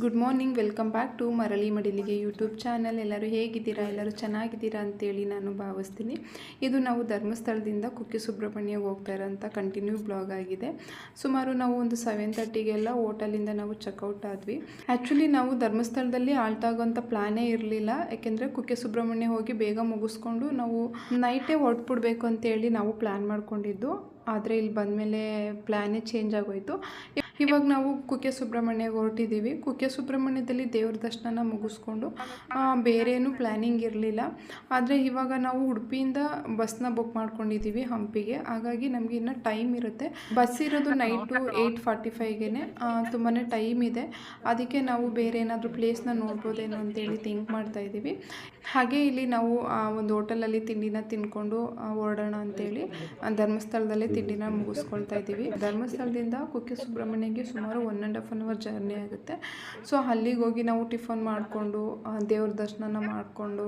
Good morning. Welcome back to ಮರಳಿ ಮಡಿಲಿಗೆ YouTube channel. ಎಲ್ಲರೂ ಹೇಗಿದ್ದೀರಾ? ಎಲ್ಲರೂ ಚೆನ್ನಾಗಿದ್ದೀರಾ ಅಂತೇಳಿ ನಾನು ಭಾವಿಸ್ತೀನಿ. ಇದು ನಾವು ಧರ್ಮಸ್ಥಳದಿಂದ ಕುಕ್ಕೆ ಸುಬ್ರಹ್ಮಣ್ಯಗೆ ಹೋಗ್ತಾ ಇರೋಂಥ ಕಂಟಿನ್ಯೂ ಬ್ಲಾಗ್ ಆಗಿದೆ. ಸುಮಾರು ನಾವು ಒಂದು 7:30ಗೆಲ್ಲ ಹೋಟೆಲಿಂದ ನಾವು ಚೆಕ್ಔಟ್ ಆದ್ವಿ. ಆ್ಯಕ್ಚುಲಿ ನಾವು ಧರ್ಮಸ್ಥಳದಲ್ಲಿ ಆಲ್ಟ್ ಆಗೋಂಥ ಪ್ಲ್ಯಾನೇ ಇರಲಿಲ್ಲ. ಯಾಕೆಂದರೆ ಕುಕ್ಕೆ ಸುಬ್ರಹ್ಮಣ್ಯ ಹೋಗಿ ಬೇಗ ಮುಗಿಸ್ಕೊಂಡು ನಾವು ನೈಟೇ ಹೊರಟ್ಬಿಡ್ಬೇಕು ಅಂತೇಳಿ ನಾವು ಪ್ಲ್ಯಾನ್ ಮಾಡ್ಕೊಂಡಿದ್ದು. ಆದರೆ ಇಲ್ಲಿ ಬಂದಮೇಲೆ ಪ್ಲ್ಯಾನೇ ಚೇಂಜ್ ಆಗೋಯಿತು. ಇವಾಗ ನಾವು ಕುಕ್ಕೆ ಸುಬ್ರಹ್ಮಣ್ಯಗೆ ಹೊರಟಿದ್ದೀವಿ. ಕುಕ್ಕೆ ಸುಬ್ರಹ್ಮಣ್ಯದಲ್ಲಿ ದೇವ್ರ ದರ್ಶನ ಮುಗಿಸ್ಕೊಂಡು ಬೇರೇನೂ ಪ್ಲ್ಯಾನಿಂಗ್ ಇರಲಿಲ್ಲ. ಆದರೆ ಇವಾಗ ನಾವು ಉಡುಪಿಯಿಂದ ಬಸ್ನ ಬುಕ್ ಮಾಡ್ಕೊಂಡಿದ್ದೀವಿ ಹಂಪಿಗೆ. ಹಾಗಾಗಿ ನಮಗೆ ಇನ್ನೂ ಟೈಮ್ ಇರುತ್ತೆ. ಬಸ್ ಇರೋದು ನೈಟು 8:45ಗೆ. ತುಂಬಾ ಟೈಮ್ ಇದೆ. ಅದಕ್ಕೆ ನಾವು ಬೇರೆ ಏನಾದರೂ ಪ್ಲೇಸ್ನ ನೋಡ್ಬೋದೇನೋ ಅಂತೇಳಿ ಥಿಂಕ್ ಮಾಡ್ತಾಯಿದ್ದೀವಿ. ಹಾಗೆ ಇಲ್ಲಿ ನಾವು ಒಂದು ಹೋಟೆಲಲ್ಲಿ ತಿಂಡಿನ ತಿನ್ಕೊಂಡು ಹೊರಡೋಣ ಅಂತೇಳಿ ಧರ್ಮಸ್ಥಳದಲ್ಲೇ ತಿಂಡಿನ ಮುಗಿಸ್ಕೊಳ್ತಾ ಇದ್ದೀವಿ. ಧರ್ಮಸ್ಥಳದಿಂದ ಕುಕ್ಕೆ ಸುಬ್ರಹ್ಮಣ್ಯಗೆ ಸುಮಾರು 1.5 ಅವರ್ ಜರ್ನಿ ಆಗುತ್ತೆ. ಸೊ ಅಲ್ಲಿಗೆ ಹೋಗಿ ನಾವು ಟಿಫನ್ ಮಾಡಿಕೊಂಡು ದೇವ್ರ ದರ್ಶನ ಮಾಡಿಕೊಂಡು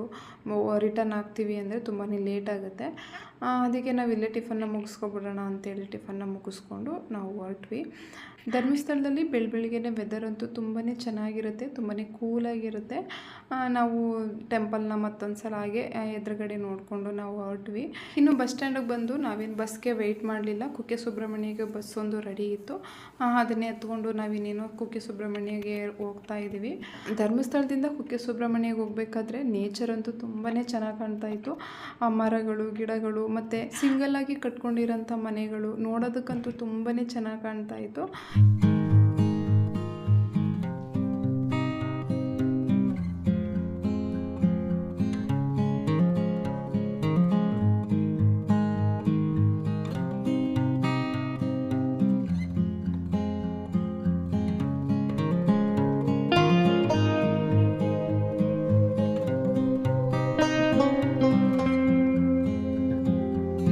ರಿಟರ್ನ್ ಆಗ್ತೀವಿ ಅಂದರೆ ತುಂಬಾ ಲೇಟ್ ಆಗುತ್ತೆ. ಅದಕ್ಕೆ ನಾವು ಇಲ್ಲೇ ಟಿಫನ್ನ ಮುಗಿಸ್ಕೊಬಿಡೋಣ ಅಂತೇಳಿ ಟಿಫನ್ನ ಮುಗಿಸ್ಕೊಂಡು ನಾವು ಹೊರಟ್ವಿ. ಧರ್ಮಸ್ಥಳದಲ್ಲಿ ಬೆಳಗ್ಗೆನೇ ವೆದರ್ ಅಂತೂ ತುಂಬಾ ಚೆನ್ನಾಗಿರುತ್ತೆ, ತುಂಬಾ ಕೂಲಾಗಿರುತ್ತೆ. ನಾವು ಟೆಂಪಲ್ನ ಮತ್ತೊಂದು ಸಲ ಹಾಗೆ ಎದುರುಗಡೆ ನೋಡಿಕೊಂಡು ನಾವು ಹೊರಟ್ವಿ. ಇನ್ನು ಬಸ್ ಸ್ಟ್ಯಾಂಡಿಗೆ ಬಂದು ನಾವೇನು ಬಸ್ಗೆ ವೆಯ್ಟ್ ಮಾಡಲಿಲ್ಲ. ಕುಕ್ಕೆ ಸುಬ್ರಹ್ಮಣ್ಯಗೆ ಬಸ್ ಒಂದು ರೆಡಿ ಇತ್ತು. ಅದನ್ನೇ ಎತ್ಕೊಂಡು ನಾವಿನ್ನೇನೋ ಕುಕ್ಕೆ ಸುಬ್ರಹ್ಮಣ್ಯಗೆ ಹೋಗ್ತಾ ಇದ್ದೀವಿ. ಧರ್ಮಸ್ಥಳದಿಂದ ಕುಕ್ಕೆ ಸುಬ್ರಹ್ಮಣ್ಯಗೆ ಹೋಗ್ಬೇಕಾದ್ರೆ ನೇಚರ್ ಅಂತೂ ತುಂಬಾ ಚೆನ್ನಾಗಿ ಕಾಣ್ತಾ ಇತ್ತು. ಮರಗಳು, ಗಿಡಗಳು ಮತ್ತು ಸಿಂಗಲ್ಲಾಗಿ ಕಟ್ಕೊಂಡಿರೋಂಥ ಮನೆಗಳು ನೋಡೋದಕ್ಕಂತೂ ತುಂಬಾ ಚೆನ್ನಾಗಿ ಕಾಣ್ತಾ ಇತ್ತು.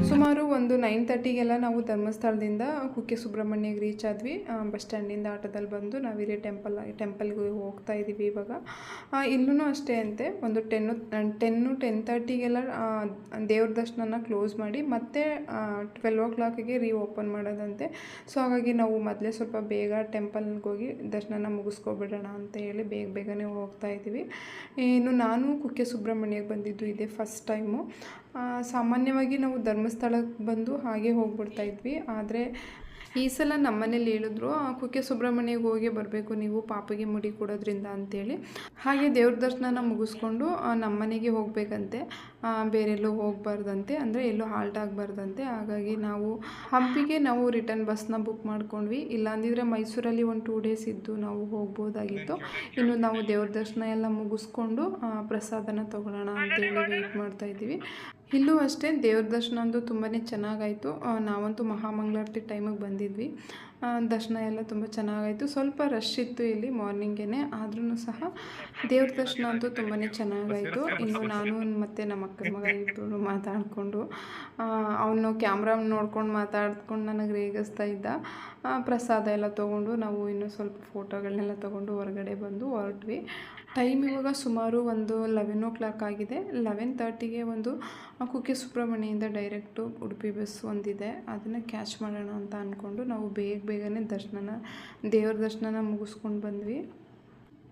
ಸುಮಾರು ಒಂದು 9:30ಗೆಲ್ಲ ನಾವು ಧರ್ಮಸ್ಥಳದಿಂದ ಕುಕ್ಕೆ ಸುಬ್ರಹ್ಮಣ್ಯಗೆ ರೀಚ್ ಆದ್ವಿ. ಬಸ್ ಸ್ಟ್ಯಾಂಡಿಂದ ಆಟೋದಲ್ಲಿ ಬಂದು ನಾವಿರೇ ಟೆಂಪಲ್ಗೆ ಹೋಗ್ತಾ ಇದ್ದೀವಿ. ಇವಾಗ ಇಲ್ಲೂ ಅಷ್ಟೇ ಅಂತೆ, ಒಂದು 10:30ಗೆಲ್ಲ ದೇವ್ರ ದರ್ಶನ ಕ್ಲೋಸ್ ಮಾಡಿ ಮತ್ತೆ 12 o'clockಗೆ ಓಪನ್ ಮಾಡೋದಂತೆ. ಸೊ ಹಾಗಾಗಿ ನಾವು ಮೊದಲೇ ಸ್ವಲ್ಪ ಬೇಗ ಟೆಂಪಲ್ಗೆ ಹೋಗಿ ದರ್ಶನ ಮುಗಿಸ್ಕೊಬಿಡೋಣ ಅಂತ ಹೇಳಿ ಬೇಗನೆ ಹೋಗ್ತಾ ಇದ್ದೀವಿ. ಇನ್ನು ನಾನು ಕುಕ್ಕೆ ಸುಬ್ರಹ್ಮಣ್ಯಕ್ಕೆ ಬಂದಿದ್ದು ಇದೇ ಫಸ್ಟ್ ಟೈಮು. ಸಾಮಾನ್ಯವಾಗಿ ನಾವು ಧರ್ಮಸ್ಥಳಕ್ಕೆ ಬಂದು ಹಾಗೆ ಹೋಗ್ಬಿಡ್ತಾ ಇದ್ವಿ. ಆದರೆ ಈ ಸಲ ನಮ್ಮನೇಲಿ ಹೇಳಿದ್ರು, ಕುಕ್ಕೆ ಸುಬ್ರಹ್ಮಣ್ಯಗೆ ಹೋಗಿ ಬರಬೇಕು ನೀವು ಪಾಪಿಗೆ ಮುಡಿ ಕೊಡೋದ್ರಿಂದ ಅಂತೇಳಿ. ಹಾಗೆ ದೇವ್ರ ದರ್ಶನ ಮುಗಿಸ್ಕೊಂಡು ನಮ್ಮನೆಗೆ ಹೋಗಬೇಕಂತೆ, ಬೇರೆಲ್ಲೂ ಹೋಗಬಾರ್ದಂತೆ, ಅಂದರೆ ಎಲ್ಲೂ ಹಾಲ್ಟ್ ಆಗಬಾರ್ದಂತೆ. ಹಾಗಾಗಿ ನಾವು ಹಂಪಿಗೆ ನಾವು ರಿಟರ್ನ್ ಬಸ್ನ ಬುಕ್ ಮಾಡ್ಕೊಂಡ್ವಿ. ಇಲ್ಲಾಂದಿದ್ರೆ ಮೈಸೂರಲ್ಲಿ ಒಂದು 2 days ಇದ್ದು ನಾವು ಹೋಗ್ಬೋದಾಗಿತ್ತು. ಇನ್ನು ನಾವು ದೇವ್ರ ದರ್ಶನ ಎಲ್ಲ ಮುಗಿಸ್ಕೊಂಡು ಪ್ರಸಾದನ ತೊಗೊಳ್ಳೋಣ ಅಂತೇಳಿ ವೆಯ್ಟ್ ಮಾಡ್ತಾಯಿದ್ದೀವಿ. ಇಲ್ಲೂ ಅಷ್ಟೇ ದೇವ್ರ ದರ್ಶನ ಅಂತೂ ತುಂಬಾ ಚೆನ್ನಾಗಾಯಿತು. ನಾವಂತೂ ಮಹಾಮಂಗಳಾರತಿ ಟೈಮಿಗೆ ಬಂದಿದ್ವಿ. ದರ್ಶನ ಎಲ್ಲ ತುಂಬ ಚೆನ್ನಾಗಾಯಿತು. ಸ್ವಲ್ಪ ರಶ್ ಇತ್ತು ಇಲ್ಲಿ ಮಾರ್ನಿಂಗೇ, ಆದ್ರೂ ಸಹ ದೇವ್ರ ದರ್ಶನ ಅಂತೂ ತುಂಬಾ ಚೆನ್ನಾಗಾಯಿತು. ಇನ್ನು ನಾನು ಮತ್ತು ನಮ್ಮ ಅಕ್ಕನ ಮಗ ಇಬ್ಬರು ಮಾತಾಡಿಕೊಂಡು ಅವನು ಕ್ಯಾಮ್ರಾ ನೋಡ್ಕೊಂಡು ಮಾತಾಡ್ಕೊಂಡು ನನಗೆ ರೇಗಿಸ್ತಾ ಇದ್ದ. ಪ್ರಸಾದ ಎಲ್ಲ ತೊಗೊಂಡು ನಾವು ಇನ್ನೂ ಸ್ವಲ್ಪ ಫೋಟೋಗಳನ್ನೆಲ್ಲ ತೊಗೊಂಡು ಹೊರಗಡೆ ಬಂದು ಹೊರಟ್ವಿ. ಟೈಮ್ ಇವಾಗ ಸುಮಾರು ಒಂದು 11 o'clock ಆಗಿದೆ. 11:30ಗೆ ಒಂದು ಕುಕ್ಕೆ ಸುಬ್ರಹ್ಮಣ್ಯದಿಂದ ಡೈರೆಕ್ಟು ಉಡುಪಿ ಬಸ್ ಒಂದಿದೆ, ಅದನ್ನು ಕ್ಯಾಚ್ ಮಾಡೋಣ ಅಂತ ಅಂದ್ಕೊಂಡು ನಾವು ಬೇಗನೆ ದೇವ್ರ ದರ್ಶನ ಮುಗಿಸ್ಕೊಂಡು ಬಂದ್ವಿ.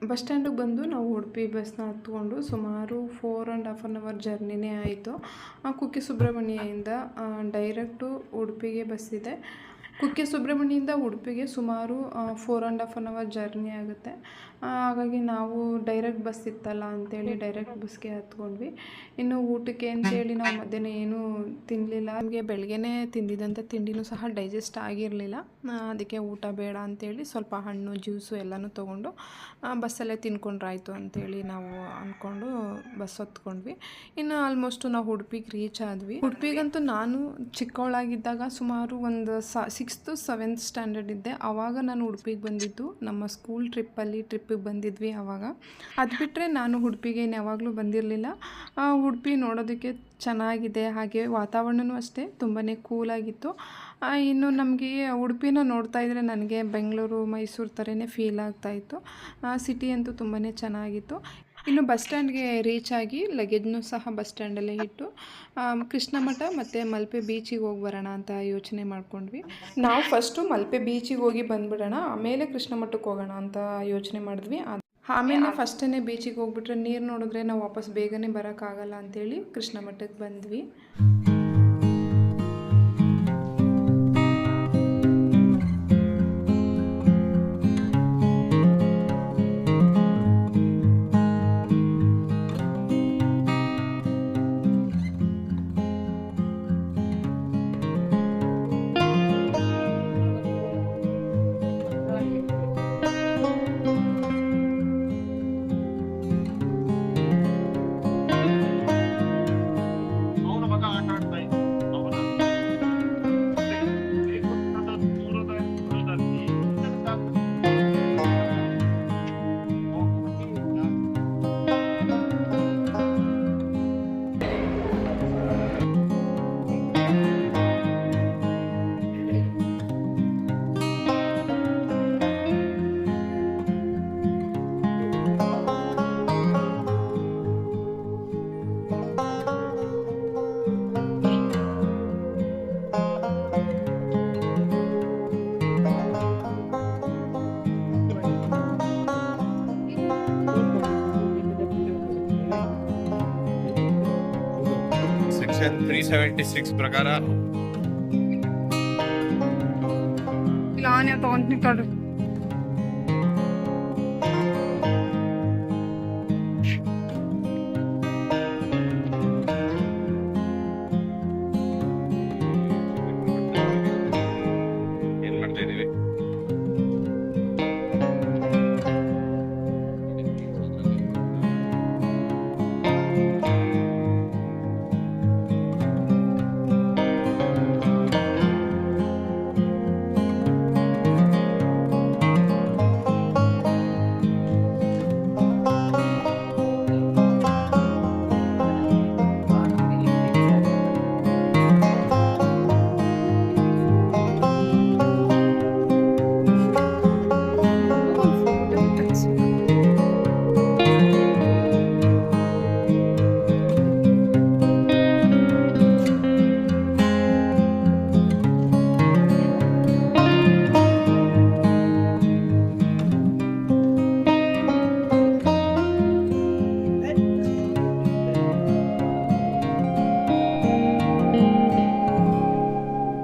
ಬಸ್ ಸ್ಟ್ಯಾಂಡಿಗೆ ಬಂದು ನಾವು ಉಡುಪಿ ಬಸ್ನ ಹತ್ಕೊಂಡು ಸುಮಾರು 4.5 hour ಜರ್ನಿನೇ ಆಯಿತು. ಕುಕ್ಕೆ ಸುಬ್ರಹ್ಮಣ್ಯದಿಂದ ಡೈರೆಕ್ಟು ಉಡುಪಿಗೆ ಬಸ್ ಇದೆ. ಕುಕ್ಕೆ ಸುಬ್ರಹ್ಮಣ್ಯದಿಂದ ಉಡುಪಿಗೆ ಸುಮಾರು 4.5 hour ಜರ್ನಿ ಆಗುತ್ತೆ. ಹಾಗಾಗಿ ನಾವು ಡೈರೆಕ್ಟ್ ಬಸ್ ಇತ್ತಲ್ಲ ಅಂತೇಳಿ ಡೈರೆಕ್ಟ್ ಬಸ್ಗೆ ಹತ್ಕೊಂಡ್ವಿ. ಇನ್ನು ಊಟಕ್ಕೆ ಅಂತೇಳಿ ನಾವು ಮಧ್ಯಾಹ್ನ ಏನೂ ತಿನ್ನಲಿಲ್ಲ. ನಮಗೆ ಬೆಳಗ್ಗೆನೇ ತಿಂದಿದ್ದಂಥ ತಿಂಡಿನೂ ಸಹ ಡೈಜೆಸ್ಟ್ ಆಗಿರಲಿಲ್ಲ. ಅದಕ್ಕೆ ಊಟ ಬೇಡ ಅಂತೇಳಿ ಸ್ವಲ್ಪ ಹಣ್ಣು, ಜ್ಯೂಸು ಎಲ್ಲನೂ ತೊಗೊಂಡು ಬಸ್ಸಲ್ಲೇ ತಿನ್ಕೊಂಡ್ರಾಯ್ತು ಅಂತೇಳಿ ನಾವು ಅಂದ್ಕೊಂಡು ಬಸ್ ಹತ್ಕೊಂಡ್ವಿ. ಇನ್ನು ಆಲ್ಮೋಸ್ಟು ನಾವು ಉಡುಪಿಗೆ ರೀಚ್ ಆದ್ವಿ. ಉಡುಪಿಗಂತೂ ನಾನು ಚಿಕ್ಕವಳಾಗಿದ್ದಾಗ ಸುಮಾರು ಒಂದು 6th 7th ಸ್ಟ್ಯಾಂಡರ್ಡ್ ಇದ್ದೆ. ಆವಾಗ ನಾನು ಉಡುಪಿಗೆ ಬಂದಿದ್ದು ನಮ್ಮ ಸ್ಕೂಲ್ ಟ್ರಿಪ್ಪಿಗೆ ಬಂದಿದ್ವಿ ಆವಾಗ. ಅದು ಬಿಟ್ಟರೆ ನಾನು ಉಡುಪಿಗೆ ಯಾವಾಗಲೂ ಬಂದಿರಲಿಲ್ಲ. ಉಡುಪಿ ನೋಡೋದಕ್ಕೆ ಚೆನ್ನಾಗಿದೆ, ಹಾಗೆ ವಾತಾವರಣವೂ ಅಷ್ಟೇ ತುಂಬಾ ಕೂಲಾಗಿತ್ತು. ಇನ್ನು ನಮಗೆ ಉಡುಪಿನ ನೋಡ್ತಾ ಇದ್ದರೆ ನನಗೆ ಬೆಂಗಳೂರು, ಮೈಸೂರು ಥರನೇ ಫೀಲ್ ಆಗ್ತಾಯಿತ್ತು. ಸಿಟಿ ಅಂತೂ ತುಂಬಾ ಚೆನ್ನಾಗಿತ್ತು. ಇನ್ನು ಬಸ್ ಸ್ಟ್ಯಾಂಡ್ಗೆ ರೀಚ್ ಆಗಿ ಲಗೇಜ್ನೂ ಸಹ ಬಸ್ ಸ್ಟ್ಯಾಂಡಲ್ಲೇ ಇಟ್ಟು ಕೃಷ್ಣ ಮಠ ಮತ್ತು ಮಲ್ಪೆ ಬೀಚಿಗೆ ಹೋಗಿ ಬರೋಣ ಅಂತ ಯೋಚನೆ ಮಾಡ್ಕೊಂಡ್ವಿ. ನಾವು ಫಸ್ಟು ಮಲ್ಪೆ ಬೀಚಿಗೆ ಹೋಗಿ ಬಂದುಬಿಡೋಣ, ಆಮೇಲೆ ಕೃಷ್ಣ ಮಠಕ್ಕೆ ಹೋಗೋಣ ಅಂತ ಯೋಚನೆ ಮಾಡಿದ್ವಿ. ಆಮೇಲೆ ಫಸ್ಟೇ ಬೀಚಿಗೆ ಹೋಗ್ಬಿಟ್ರೆ ನೀರು ನೋಡಿದ್ರೆ ನಾವು ವಾಪಸ್ ಬೇಗನೆ ಬರೋಕ್ಕಾಗಲ್ಲ ಅಂಥೇಳಿ ಕೃಷ್ಣ ಮಠಕ್ಕೆ ಬಂದ್ವಿ. ಸೆಕ್ಷನ್ 376 ಪ್ರಕಾರ ನಾನೇ ತಗೊಂತೀನಿ ಕಡ್ರಿ. ಏನ್ ಮಾಡ್ತಾ ಇದೀವಿ?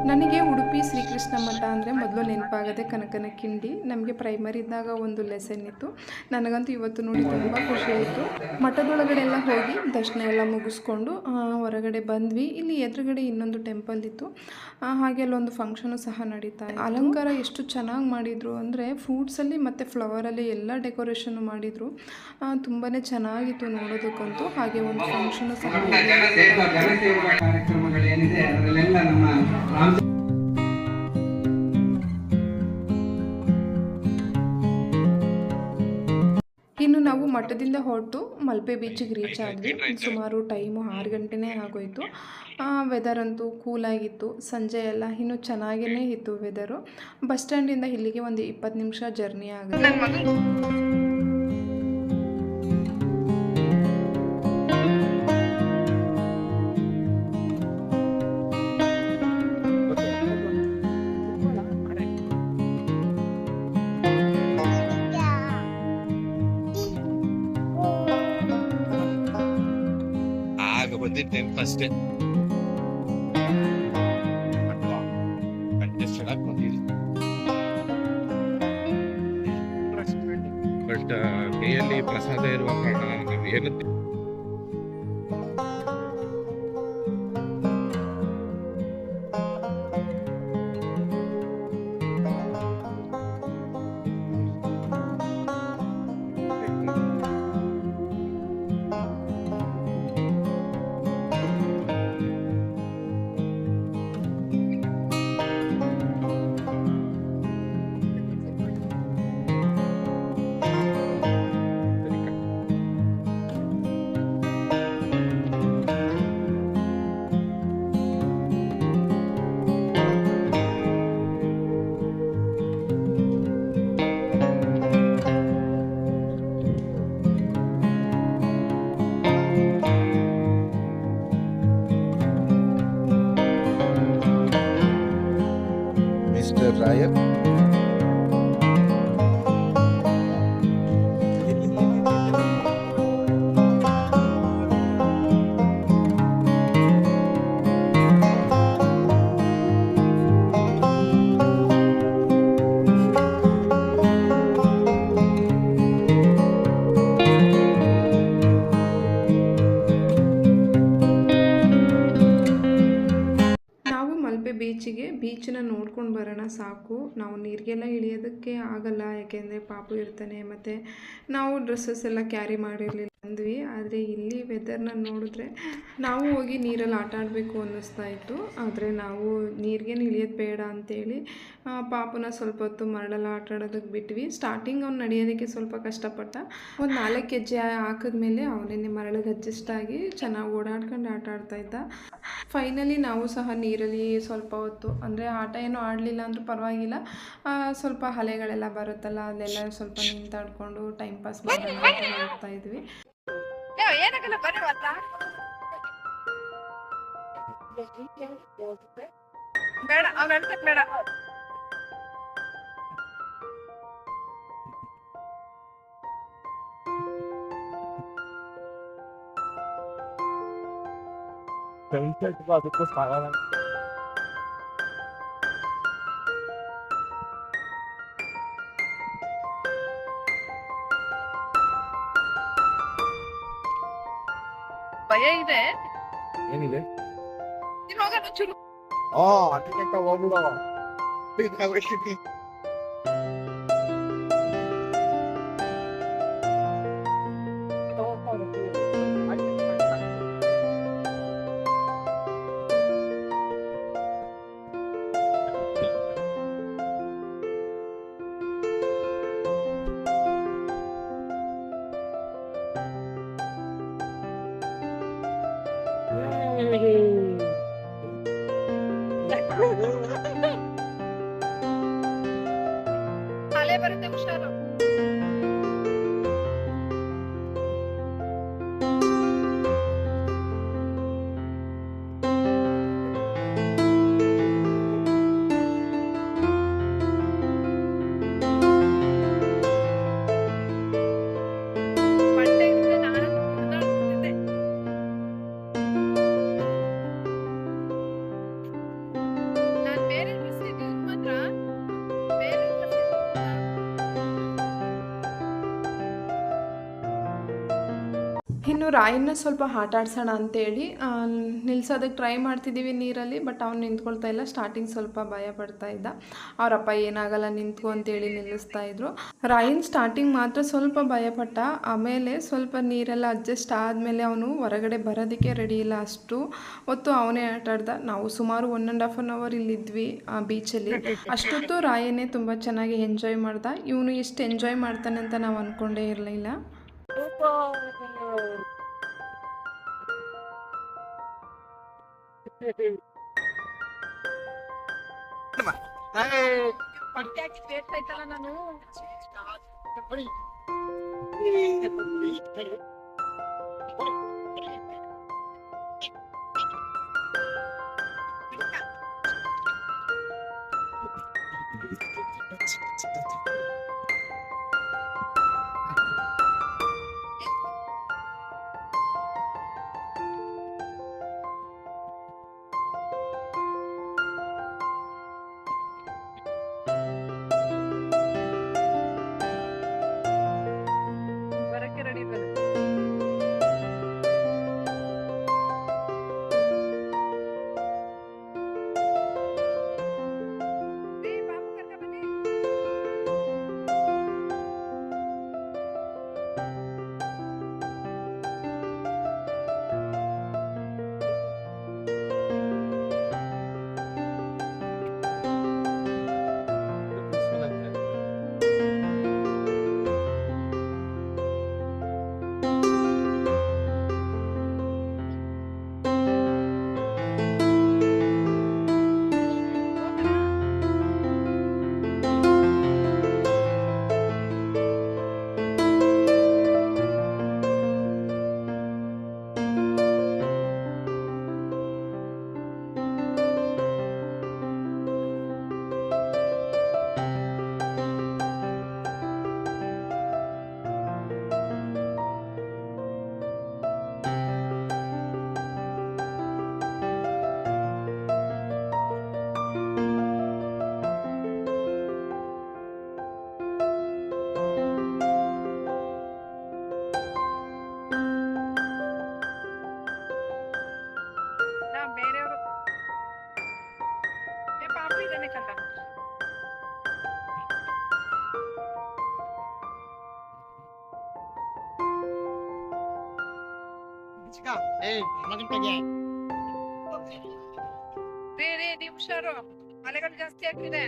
ನನಗೆ ಉಡುಪಿ ಶ್ರೀಕೃಷ್ಣ ಮಠ ಅಂದರೆ ಮೊದಲು ನೆನಪಾಗದೆ ಕನಕನ ಕಿಂಡಿ. ನಮಗೆ ಪ್ರೈಮರಿ ಇದ್ದಾಗ ಒಂದು ಲೆಸನ್ ಇತ್ತು. ನನಗಂತೂ ಇವತ್ತು ನೋಡಿ ತುಂಬ ಖುಷಿ ಆಯಿತು. ಮಠದೊಳಗಡೆ ಎಲ್ಲ ಹೋಗಿ ದರ್ಶನ ಎಲ್ಲ ಮುಗಿಸ್ಕೊಂಡು ಹೊರಗಡೆ ಬಂದ್ವಿ. ಇಲ್ಲಿ ಎದುರುಗಡೆ ಇನ್ನೊಂದು ಟೆಂಪಲ್ ಇತ್ತು. ಹಾಗೆ ಅಲ್ಲೊಂದು ಫಂಕ್ಷನು ಸಹ ನಡೀತಾ ಇತ್ತು. ಅಲಂಕಾರ ಎಷ್ಟು ಚೆನ್ನಾಗಿ ಮಾಡಿದರು ಅಂದರೆ ಫ್ರೂಟ್ಸಲ್ಲಿ ಮತ್ತು ಫ್ಲವರಲ್ಲಿ ಎಲ್ಲ ಡೆಕೋರೇಷನ್ ಮಾಡಿದರು. ತುಂಬಾ ಚೆನ್ನಾಗಿತ್ತು ನೋಡೋದಕ್ಕಂತೂ. ಹಾಗೆ ಒಂದು ಫಂಕ್ಷನು ಸಹ ಕಾರ್ಯಕ್ರಮಗಳೇನಿದೆ ಅದರಲ್ಲೆಲ್ಲ ನಮ್ಮ ಇನ್ನು ನಾವು ಮಠದಿಂದ ಹೊರಟು ಮಲ್ಪೆ ಬೀಚಿಗೆ ರೀಚ್ ಆದ್ವಿ. ಸುಮಾರು ಟೈಮು 6 ಗಂಟೆನೇ ಆಗೋಯಿತು. ವೆದರ್ ಅಂತೂ ಕೂಲಾಗಿತ್ತು. ಸಂಜೆ ಎಲ್ಲ ಇನ್ನೂ ಚೆನ್ನಾಗೇ ಇತ್ತು ವೆದರು. ಬಸ್ ಸ್ಟ್ಯಾಂಡಿಂದ ಇಲ್ಲಿಗೆ ಒಂದು 20 ನಿಮಿಷ ಜರ್ನಿ ಆಗುತ್ತೆ. ಬಂದಿದ್ದೇನೆ ಫಸ್ಟ್ ಕಂಟೆಸ್ಟೆಡ್ ಆಗಿ ಬಂದಿದ್ದೆ. ಬಟ್ ಕೈಯಲ್ಲಿ ಪ್ರಸಾದ ಇರುವ ಕಾರಣ ನಾವು ಏನು ಮಿಸ್ಟರ್ ರಾಯರ್ ಬೀಚನ್ನ ನೋಡ್ಕೊಂಡು ಬರೋಣ ಸಾಕು, ನಾವು ನೀರಿಗೆಲ್ಲ ಇಳಿಯೋದಕ್ಕೆ ಆಗಲ್ಲ, ಯಾಕೆಂದರೆ ಪಾಪು ಇರ್ತಾನೆ, ಮತ್ತು ನಾವು ಡ್ರೆಸ್ಸಸ್ ಎಲ್ಲ ಕ್ಯಾರಿ ಮಾಡಿರಲಿಲ್ಲ ಅಂದ್ವಿ. ಆದರೆ ಇಲ್ಲಿ ವೆದರ್ನ ನೋಡಿದ್ರೆ ನಾವು ಹೋಗಿ ನೀರಲ್ಲಿ ಆಟ ಆಡಬೇಕು ಅನ್ನಿಸ್ತಾ ಇತ್ತು. ಆದರೆ ನಾವು ನೀರಿಗೇನು ಇಳಿಯೋದು ಬೇಡ ಅಂತೇಳಿ ಪಾಪುನ ಸ್ವಲ್ಪ ಹೊತ್ತು ಮರಳಲ್ಲಿ ಆಟ ಆಡೋದಕ್ಕೆ ಬಿಟ್ವಿ. ಸ್ಟಾರ್ಟಿಂಗ್ ಅವ್ನು ನಡೆಯೋದಕ್ಕೆ ಸ್ವಲ್ಪ ಕಷ್ಟಪಟ್ಟ, ಒಂದು 4 ಹೆಜ್ಜೆ ಹಾಕಿದ್ಮೇಲೆ ಅವನೇ ಮರಳಿಗೆ ಅಡ್ಜಸ್ಟ್ ಆಗಿ ಚೆನ್ನಾಗಿ ಓಡಾಡ್ಕೊಂಡು ಆಟ ಆಡ್ತಾಯಿದ್ದ. ಫೈನಲಿ ನಾವು ಸಹ ನೀರಲ್ಲಿ ಸ್ವಲ್ಪ ಹೊತ್ತು, ಅಂದರೆ ಆಟ ಏನೂ ಆಡಲಿಲ್ಲ ಅಂದರೂ ಪರವಾಗಿಲ್ಲ, ಸ್ವಲ್ಪ ಅಲೆಗಳೆಲ್ಲ ಬರುತ್ತಲ್ಲ ಅಲ್ಲೆಲ್ಲ ಸ್ವಲ್ಪ ನಿಂತಾಡ್ಕೊಂಡು ಟೈಮ್ ಪಾಸ್ ಮಾಡೋಣ ಅಂತ ಹೋಗ್ತಾ ಇದ್ವಿ. ಅದಕ್ಕೂ ಸಾಗಲ್ಲ. ಭಯ ಇದೆ. ಏನಿದೆ? ಚೂರು ಅದಕ್ಕೆ ಹೋಗ್ಬಿಡ. ಅಲೆ ಬರುತ್ತೆ, ಹುಷಾರು. ಇನ್ನು ರಾಯನ್ನ ಸ್ವಲ್ಪ ಆಟ ಆಡ್ಸೋಣ ಅಂತೇಳಿ ನಿಲ್ಸೋದಕ್ಕೆ ಟ್ರೈ ಮಾಡ್ತಿದ್ದೀವಿ ನೀರಲ್ಲಿ, ಬಟ್ ಅವ್ನು ನಿಂತ್ಕೊಳ್ತಾ ಇಲ್ಲ. ಸ್ಟಾರ್ಟಿಂಗ್ ಸ್ವಲ್ಪ ಭಯ ಪಡ್ತಾ ಇದ್ದ, ಅವರಪ್ಪ ಏನಾಗಲ್ಲ ನಿಂತ್ಕೊ ಅಂತೇಳಿ ನಿಲ್ಲಿಸ್ತಾ ಇದ್ರು. ರಾಯನ್ ಸ್ಟಾರ್ಟಿಂಗ್ ಮಾತ್ರ ಸ್ವಲ್ಪ ಭಯಪಟ್ಟ, ಆಮೇಲೆ ಸ್ವಲ್ಪ ನೀರೆಲ್ಲ ಅಡ್ಜಸ್ಟ್ ಆದಮೇಲೆ ಅವನು ಹೊರಗಡೆ ಬರೋದಕ್ಕೆ ರೆಡಿ ಇಲ್ಲ, ಅಷ್ಟು ಹೊತ್ತು ಅವನೇ ಆಟ ಆಡ್ದ. ನಾವು ಸುಮಾರು 1.5 hour ಇಲ್ಲಿದ್ವಿ ಬೀಚಲ್ಲಿ. ಅಷ್ಟೊತ್ತು ರಾಯನೇ ತುಂಬ ಚೆನ್ನಾಗಿ ಎಂಜಾಯ್ ಮಾಡ್ದ. ಇವನು ಎಷ್ಟು ಎಂಜಾಯ್ ಮಾಡ್ತಾನೆ ಅಂತ ನಾವು ಅಂದ್ಕೊಂಡೇ ಇರಲಿಲ್ಲ. ಪಟ್ಟೆ ಹಾಕಿ ಬೇಡ್ತಾ ಇತ್ತಲ್ಲ ನಾನು. ಬರಕ್ಕೆ ರೆಡಿ ಇದ್ದಾರೆ. ನೀವು ಹುಷಾರು, ಅಲೆಗಳು ಜಾಸ್ತಿ ಆಗ್ತಿದೆ.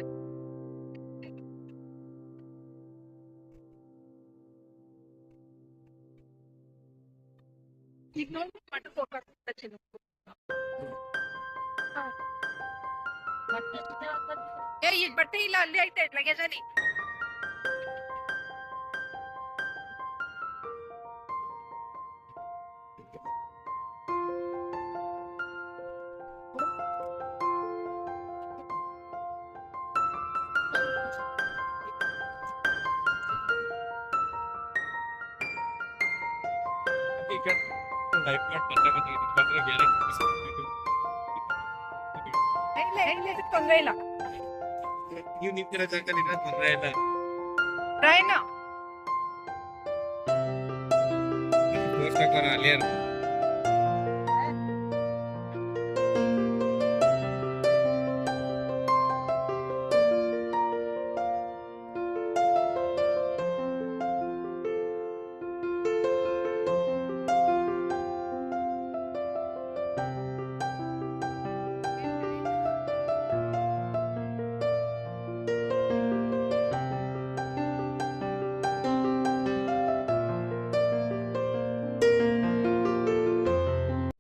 ಈಗ ನೋಡಿ ಮಠಕ್ಕೆ ಹೋಗ್ಬೇಕು ಚಿನ್ನು. ಈ ಬಟ್ಟೆ ಇಲ್ಲ, ಅಲ್ಲಿ ಐತೆ ಲಗೇಜ್ ಅಲ್ಲಿ. ತೊಂದ್ರೆ ಇಲ್ಲ, ನೀವು ನಿಂತಿರೋ ಜಾಗದಲ್ಲಿ ತೊಂದರೆ ಇಲ್ಲ. ರಾಯಣ್ಣ ತೋರ್ಸಕ್ಕಾರ ಅಲ್ಲೇ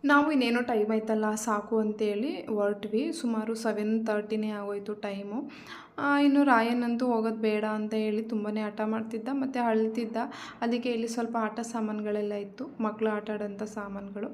ನಾವು ಇನ್ನೇನೋ ಟೈಮ್ ಆಯ್ತಲ್ಲ ಸಾಕು ಅಂತೇಳಿ ಹೊರಟ್ವಿ. ಸುಮಾರು 7:30 ಆಗೋಯ್ತು ಟೈಮು. ಇನ್ನು ರಾಯನಂತೂ ಹೋಗೋದು ಬೇಡ ಅಂತ ಹೇಳಿ ತುಂಬಾ ಹಠ ಮಾಡ್ತಿದ್ದ ಮತ್ತು ಅಳ್ತಿದ್ದ. ಅದಕ್ಕೆ ಇಲ್ಲಿ ಸ್ವಲ್ಪ ಆಟ ಸಾಮಾನುಗಳೆಲ್ಲ ಇತ್ತು, ಮಕ್ಕಳು ಆಟ ಆಡೋಂಥ ಸಾಮಾನುಗಳು.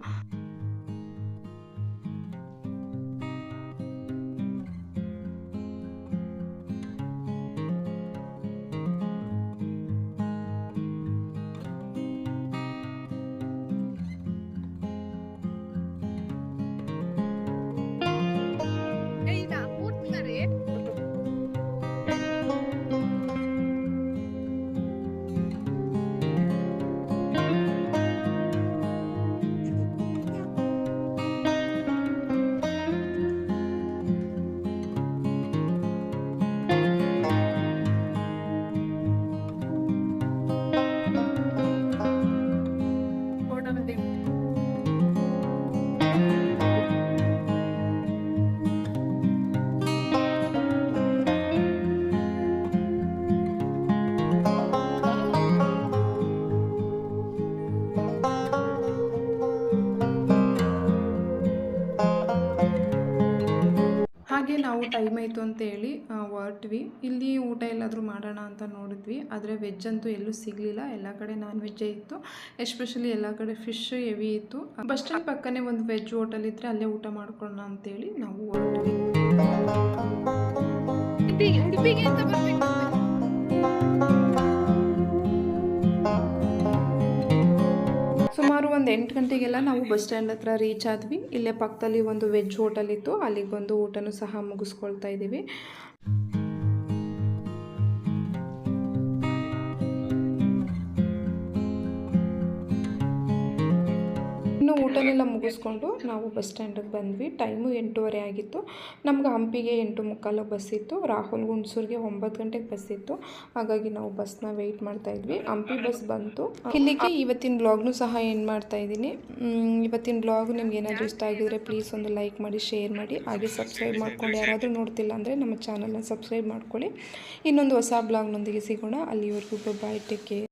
ಹಾಗೆ ನಾವು ಟೈಮ್ ಆಯಿತು ಅಂತೇಳಿ ಹೊರಟ್ವಿ. ಇಲ್ಲಿ ಊಟ ಎಲ್ಲಾದರೂ ಮಾಡೋಣ ಅಂತ ನೋಡಿದ್ವಿ, ಆದರೆ ವೆಜ್ ಅಂತೂ ಎಲ್ಲೂ ಸಿಗಲಿಲ್ಲ. ಎಲ್ಲ ಕಡೆ ನಾನ್ ವೆಜ್ಜೇ ಇತ್ತು, ಎಸ್ಪೆಷಲಿ ಎಲ್ಲ ಕಡೆ ಫಿಶ್ ಹೆವಿ ಇತ್ತು. ಬಸ್ ಸ್ಟ್ಯಾಂಡ್ ಪಕ್ಕನೇ ಒಂದು ವೆಜ್ ಹೋಟೆಲ್ ಇದ್ದರೆ ಅಲ್ಲೇ ಊಟ ಮಾಡ್ಕೊಳ್ಳೋಣ ಅಂತೇಳಿ ನಾವು ಹೊರಟ್ವಿ. ಸುಮಾರು ಒಂದು 8 ಗಂಟೆಗೆಲ್ಲ ನಾವು ಬಸ್ ಸ್ಟ್ಯಾಂಡ್ ಹತ್ರ ರೀಚ್ ಆದ್ವಿ. ಇಲ್ಲೇ ಪಕ್ಕದಲ್ಲಿ ಒಂದು ವೆಜ್ ಹೋಟೆಲ್ ಇತ್ತು, ಅಲ್ಲಿಗೆ ಬಂದು ಊಟನೂ ಸಹ ಮುಗಿಸ್ಕೊಳ್ತಾ ಇದ್ದೀವಿ. ಇನ್ನು ಊಟನೆಲ್ಲ ಮುಗಿಸ್ಕೊಂಡು ನಾವು ಬಸ್ ಸ್ಟ್ಯಾಂಡಿಗೆ ಬಂದ್ವಿ. ಟೈಮು 8:30 ಆಗಿತ್ತು. ನಮ್ಗೆ ಹಂಪಿಗೆ 8:45 ಬಸ್ ಇತ್ತು, ರಾಹುಲ್ ಹುಣಸೂರಿಗೆ 9 ಗಂಟೆಗೆ ಬಸ್ ಇತ್ತು. ಹಾಗಾಗಿ ನಾವು ಬಸ್ನ ವೆಯ್ಟ್ ಮಾಡ್ತಾ ಇದ್ವಿ. ಹಂಪಿ ಬಸ್ ಬಂತು. ಇಲ್ಲಿಗೆ ಇವತ್ತಿನ ಬ್ಲಾಗ್ನು ಸಹ ಎಂಡ್ ಮಾಡ್ತಾ ಇದ್ದೀನಿ. ಇವತ್ತಿನ ಬ್ಲಾಗ್ ನಿಮ್ಗೆ ಏನಾದರೂ ಇಷ್ಟ ಆಗಿದ್ರೆ ಪ್ಲೀಸ್ ಒಂದು ಲೈಕ್ ಮಾಡಿ, ಶೇರ್ ಮಾಡಿ, ಹಾಗೆ ಸಬ್ಸ್ಕ್ರೈಬ್ ಮಾಡ್ಕೊಂಡು ಯಾರಾದರೂ ನೋಡ್ತಿಲ್ಲ ಅಂದರೆ ನಮ್ಮ ಚಾನಲ್ನ ಸಬ್ಸ್ಕ್ರೈಬ್ ಮಾಡ್ಕೊಳ್ಳಿ. ಇನ್ನೊಂದು ಹೊಸ ಬ್ಲಾಗ್ನೊಂದಿಗೆ ಸಿಗೋಣ. ಅಲ್ಲಿವರೆಗೂ ಬಾಯ್, ಟೇಕ್ ಕೇರ್.